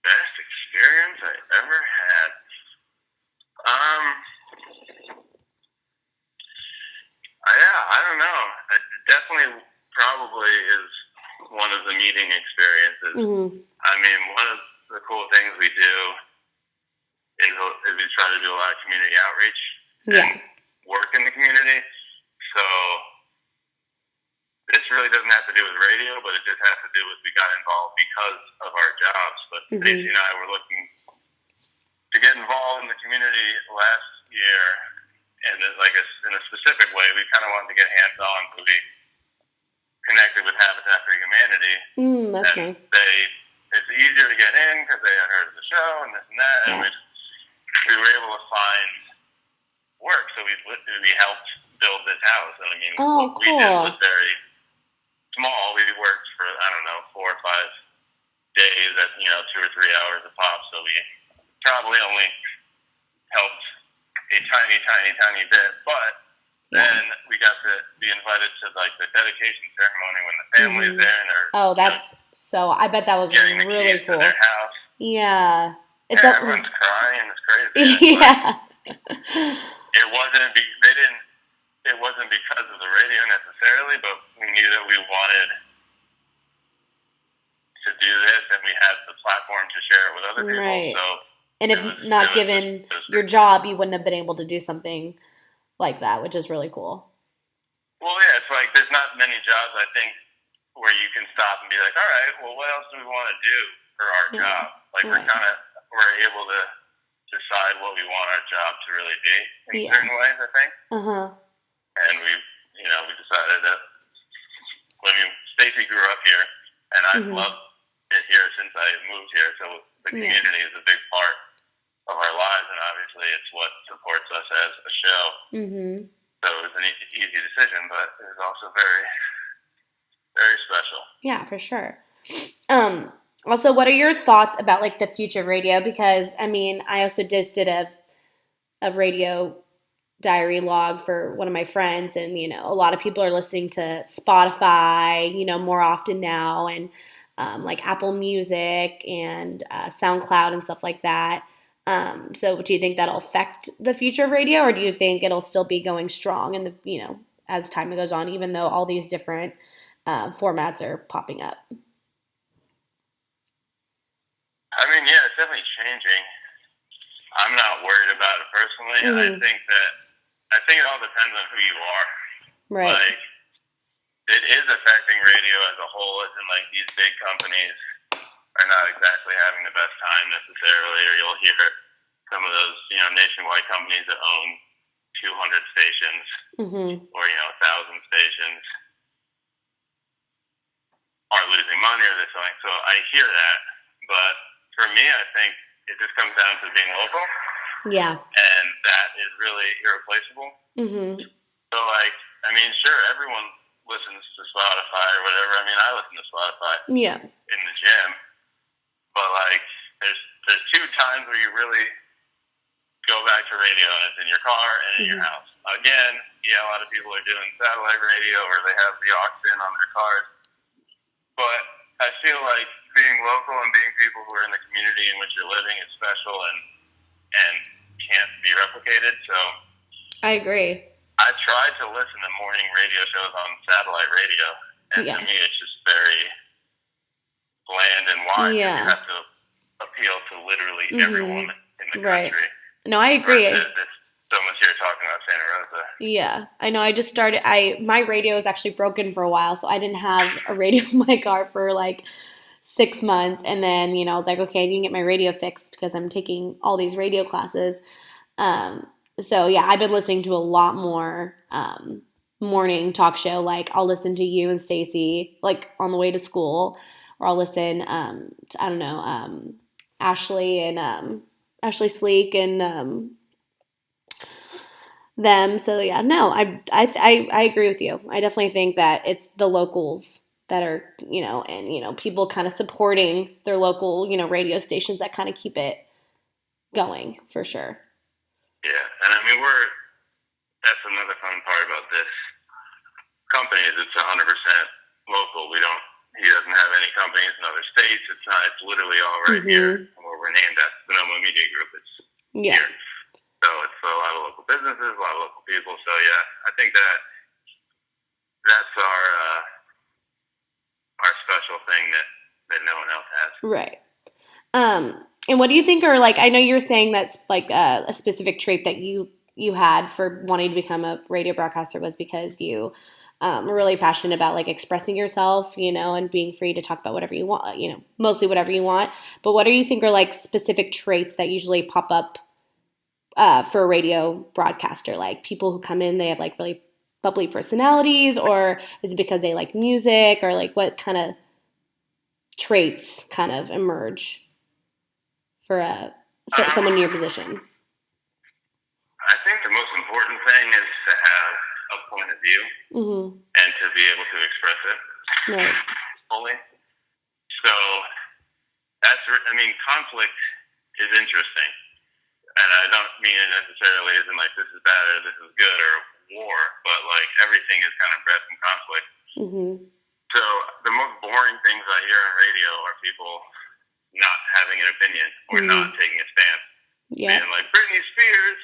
Best experience I ever had. Yeah, I don't know. It definitely probably is one of the meeting experiences. Mm-hmm. I mean, one of the cool things we do is we try to do a lot of community outreach Yeah. and work in the community. So this really doesn't have to do with radio, but it just has to do with we got involved because of our jobs. But Stacey and I were looking to get involved in the community last year, and in a specific way, we kind of wanted to get hands-on, so we connected with Habitat for Humanity. That's nice. It's easier to get in because they had heard of the show and this and that, and we were able to find work. So we helped build this house, and I mean, what we did was very small. We worked for 4 or 5 days at 2 or 3 hours a pop. So we probably only helped a tiny bit, but then we got to be invited to like the dedication ceremony when the family's there and they're I bet that was getting the really keys cool. to their house. Yeah, everyone's crying. It's crazy. Yeah. It wasn't because of the radio necessarily, but we knew that we wanted to do this, and we had the platform to share it with other people. Right. So, and if not given your job, you wouldn't have been able to do something like that, which is really cool. Well, yeah, it's like there's not many jobs, I think, where you can stop and be like, all right, well, what else do we want to do for our job? Like, we're able to decide what we want our job to really be in certain ways, I think. And we decided that Stacey grew up here, and I've loved it here since I moved here. So the community is a big part of our lives, and obviously it's what supports us as a show. So it was an easy decision, but it was also very, very special. Yeah, for sure. Also, what are your thoughts about like the future of radio? Because I mean, I also just did a radio diary log for one of my friends, and a lot of people are listening to Spotify more often now, and like Apple Music and SoundCloud and stuff like that. So do you think that'll affect the future of radio, or do you think it'll still be going strong in the as time goes on, even though all these different formats are popping up? I mean, yeah, it's definitely changing. I'm not worried about it personally. I think it all depends on who you are. Right. Like, it is affecting radio as a whole, as in, like, these big companies are not exactly having the best time necessarily, or you'll hear some of those, nationwide companies that own 200 stations or, 1,000 stations are losing money or this something. So I hear that. But for me, I think it just comes down to being local. Yeah. And that is really irreplaceable. So, like, I mean, sure, everyone listens to Spotify or whatever. I mean, I listen to Spotify in the gym. But, like, there's 2 times where you really go back to radio, and it's in your car and in your house. Again, a lot of people are doing satellite radio, or they have the aux in on their cars. But I feel like being local and being people who are in the community in which you're living is special and can't be replicated. So I agree. I tried to listen to morning radio shows on satellite radio, and to me it's just very bland and wide. You have to appeal to literally everyone in the country. No, I agree. So much here talking about Santa Rosa. Yeah, I know. I just started. My radio is actually broken for a while, so I didn't have a radio in my car for like 6 months, and then I was like, okay, I need to get my radio fixed because I'm taking all these radio classes. So yeah, I've been listening to a lot more morning talk show. Like I'll listen to you and Stacey like on the way to school, or I'll listen to Ashley and Ashley Sleek and them. So yeah, no, I agree with you. I definitely think that it's the locals that are, and people kind of supporting their local, radio stations that kind of keep it going for sure. Yeah, and I mean that's another fun part about this company is it's 100% local. We don't he doesn't have any companies in other states. It's not. It's literally all right here where we're named at Sonoma Media Group. It's here. So it's a lot of local businesses, a lot of local people. So yeah, I think that's our special thing that no one else has. Right. And what do you think are, like, I know you're saying that's like a specific trait that you had for wanting to become a radio broadcaster was because you are really passionate about like expressing yourself, and being free to talk about whatever you want, mostly whatever you want. But what do you think are like specific traits that usually pop up for a radio broadcaster? Like people who come in, they have like really bubbly personalities, or is it because they like music, or like what kind of traits kind of emerge for someone in your position? I think the most important thing is to have a point of view and to be able to express it fully. So conflict is interesting. And I don't mean it necessarily as in like this is bad or this is good or war, but like everything is kind of bred from conflict. So the most boring things I hear on radio are people not having an opinion or not taking a stance. Yeah. Being like, Britney Spears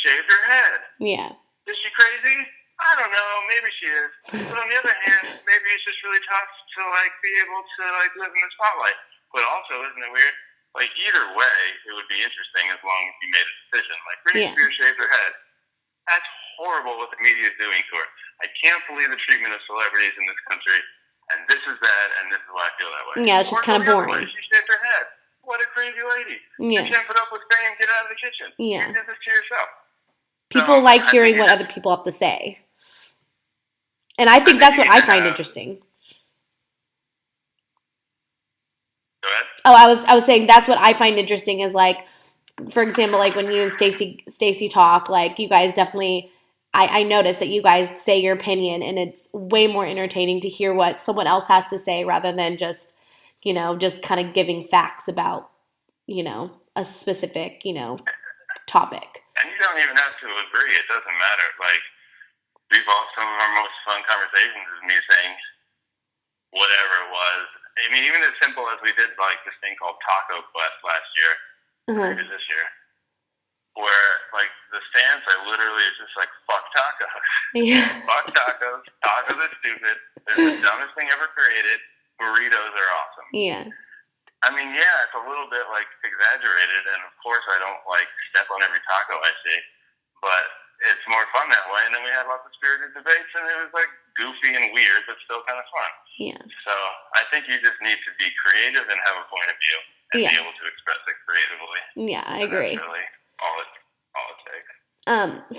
shaved her head. Yeah. Is she crazy? I don't know. Maybe she is. But on the other hand, maybe it's just really tough to like be able to like live in the spotlight. But also, isn't it weird? Like either way, it would be interesting as long as you made a decision. Like Britney Spears shaved her head. That's horrible what the media is doing to her. I can't believe the treatment of celebrities in this country. And this is bad, and this is why I feel that way. Yeah, it's just kind of boring. She shaved her head. What a crazy lady. Yeah. You can't put up with saying, get out of the kitchen. Yeah. You did this to yourself. People like hearing what other people have to say. And I think that's what I find interesting. Go ahead. Oh, I was saying that's what I find interesting is like, for example, like when you and Stacy talk, like you guys definitely, I noticed that you guys say your opinion, and it's way more entertaining to hear what someone else has to say rather than just, just kind of giving facts about, a specific, topic. And you don't even have to agree. It doesn't matter. Like, some of our most fun conversations is me saying whatever it was. I mean, even as simple as we did like this thing called Taco Quest last year, maybe this year, where like the stance I literally is just like fuck tacos, fuck tacos, tacos are stupid, they're the dumbest thing ever created, burritos are awesome. Yeah. I mean, yeah, it's a little bit like exaggerated, and of course I don't like step on every taco I see, but it's more fun that way. And then we had lots of spirited debates, and it was like goofy and weird, but still kind of fun. Yeah. So I think you just need to be creative and have a point of view and be able to express it creatively. Yeah, I agree. That's really all it takes.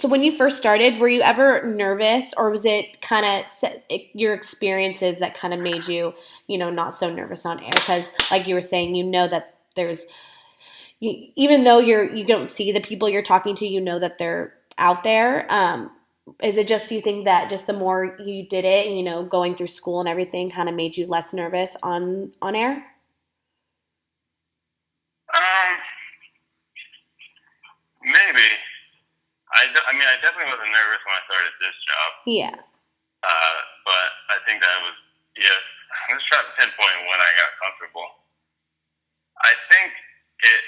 So when you first started, were you ever nervous, or was it kind of your experiences that kind of made you, not so nervous on air? Because like you were saying, that there's, even though you don't see the people you're talking to, that they're out there. Is it just, do you think that just the more you did it, going through school and everything kind of made you less nervous on air? Maybe. I definitely wasn't nervous when I started this job. Yeah. But I think that was, let's try to pinpoint when I got comfortable. I think it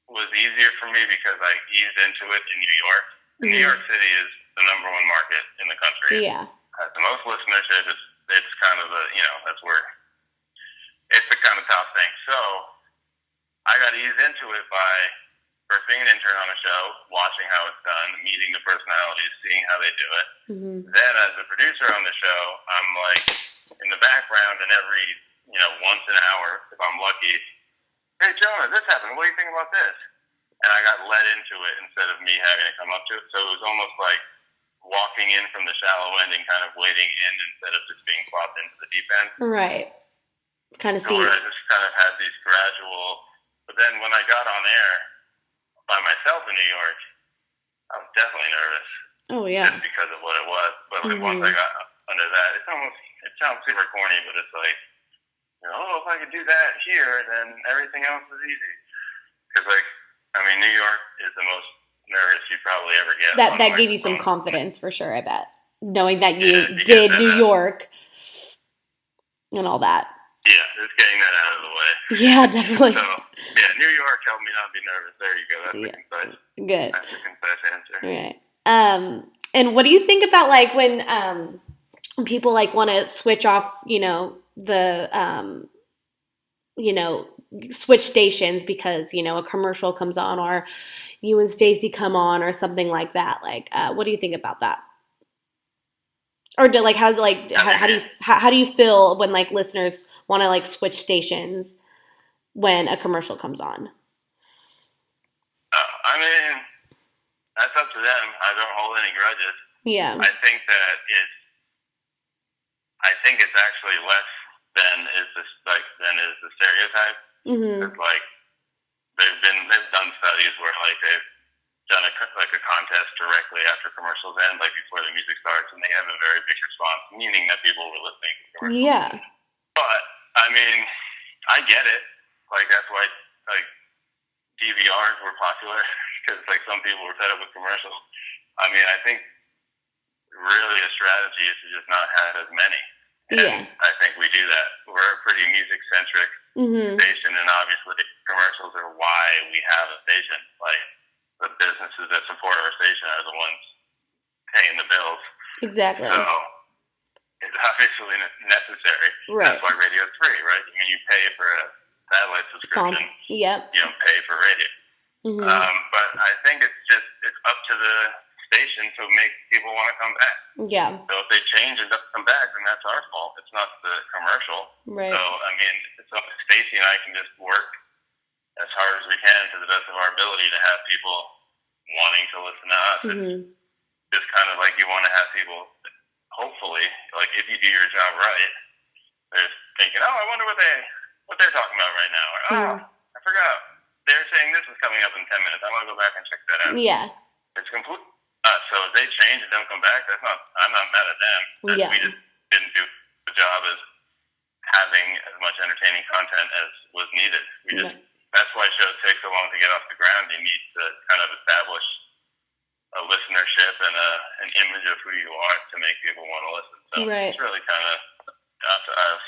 was easier for me because I eased into it in New York. New York City is the #1 market in the country. Yeah. It has the most listenership. It's kind of the, that's where, it's the kind of top thing. So I got eased into it by first being an intern on a show, watching how it's done, meeting the personalities, seeing how they do it. Then as a producer on the show, I'm like in the background, and every, once an hour, if I'm lucky, hey, Jonah, this happened. What do you think about this? And I got led into it instead of me having to come up to it. So it was almost like walking in from the shallow end and kind of wading in instead of just being plopped into the deep end. Right. Kind of see. Where I just kind of had these gradual, but then when I got on air by myself in New York, I was definitely nervous. Oh, yeah. Just because of what it was. But like once I got under that, it sounds super corny, but it's like, if I could do that here, then everything else is easy. Because New York is the most nervous you probably ever get. That gave you some confidence for sure, I bet. Knowing that you did New York. and all that. Yeah, just getting that out of the way. Yeah, definitely. So, yeah, New York helped me not be nervous. There you go. That's good. That's a concise answer. Right. And what do you think about like when people like want to switch off, the switch stations because a commercial comes on, or you and Stacy come on, or something like that? Like, what do you think about that? Or how do you feel when like listeners want to like switch stations when a commercial comes on? I mean, that's up to them. I don't hold any grudges. Yeah. I think it's actually less than is the stereotype. It's like they've done studies where like they've done a contest directly after commercials end, like before the music starts, and they have a very big response, meaning that people were listening to commercials. Yeah. But I mean, I get it. Like that's why like DVRs were popular because like some people were fed up with commercials. I mean, I think really a strategy is to just not have as many. And I think we do that. We're a pretty music-centric station, and obviously commercials are why we have a station. Like, the businesses that support our station are the ones paying the bills. Exactly. So, it's obviously necessary. Right. That's why radio's free, right? I mean, you pay for a satellite subscription. Yep. You don't pay for radio. But I think it's up to the station to make people want to come back. Yeah. So if they change and don't come back, then that's our fault. It's not the commercial. Right. So I mean, it's up to Stacy and I can just work as hard as we can to the best of our ability to have people wanting to listen to us. It's just kind of like you want to have people, hopefully, like if you do your job right, they're thinking, oh, I wonder what they're talking about right now. Or, oh, I forgot. They're saying this is coming up in 10 minutes. I want to go back and check that out. Yeah. It's complete. So if they change and don't come back, I'm not mad at them. We just didn't do the job as having as much entertaining content as was needed. That's why shows take so long to get off the ground. You need to kind of establish a listenership and an image of who you are to make people want to listen. So It's really kind of up to us.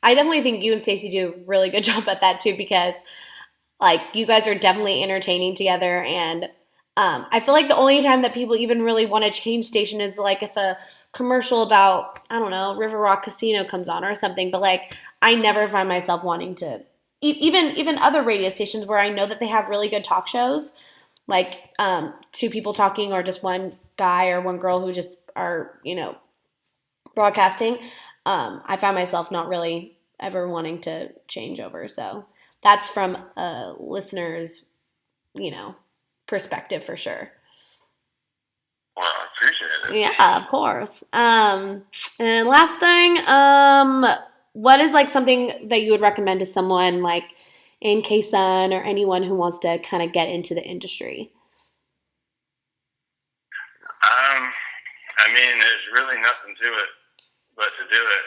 I definitely think you and Stacey do a really good job at that too, because like you guys are definitely entertaining together, and I feel like the only time that people even really want to change station is like if a commercial about, I don't know, River Rock Casino comes on or something. But like I never find myself wanting to, even other radio stations where I know that they have really good talk shows, like two people talking or just one guy or one girl who just are, broadcasting. I find myself not really ever wanting to change over. So that's from a listener's, perspective for sure. Well, I appreciate it. Yeah, of course. And last thing, what is like something that you would recommend to someone like in Quezon or anyone who wants to kind of get into the industry? I mean, there's really nothing to it but to do it.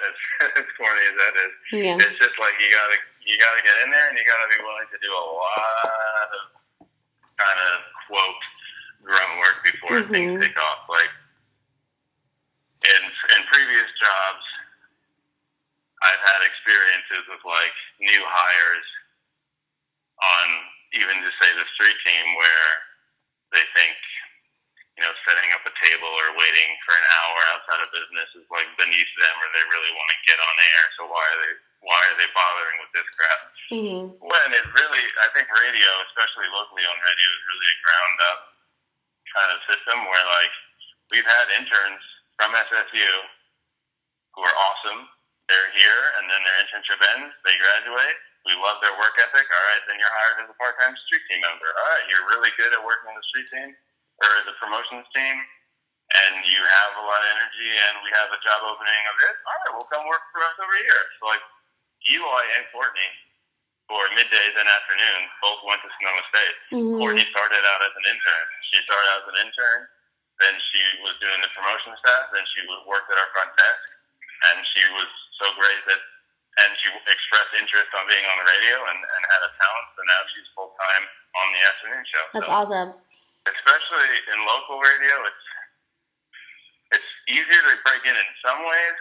As corny as that is. Yeah. It's just like you gotta get in there and you gotta be willing to do a lot of kind of quote grunt work before things take off. Like in previous jobs, I've had experiences with like new hires on even just say the street team where they think, setting up a table or waiting for an hour outside of business is like beneath them, or they really want to get on air. So why are they bothering with this crap? When it really, I think radio, especially locally owned radio, is really a ground up kind of system where like we've had interns from SSU who are awesome. They're here, and then their internship ends. They graduate. We love their work ethic. All right, then you're hired as a part-time street team member. All right, you're really good at working on the street team or the promotions team, and you have a lot of energy, and we have a job opening of this. All right, we'll come work for us over here. So like Eloy and Courtney, for middays and afternoons, both went to Sonoma State. Courtney started out as an intern. She started out as an intern, then she was doing the promotion staff, then she worked at our front desk, and she was so great and she expressed interest on being on the radio and had a talent, so now she's full-time on the afternoon show. That's awesome. Especially in local radio, it's easier to break in some ways,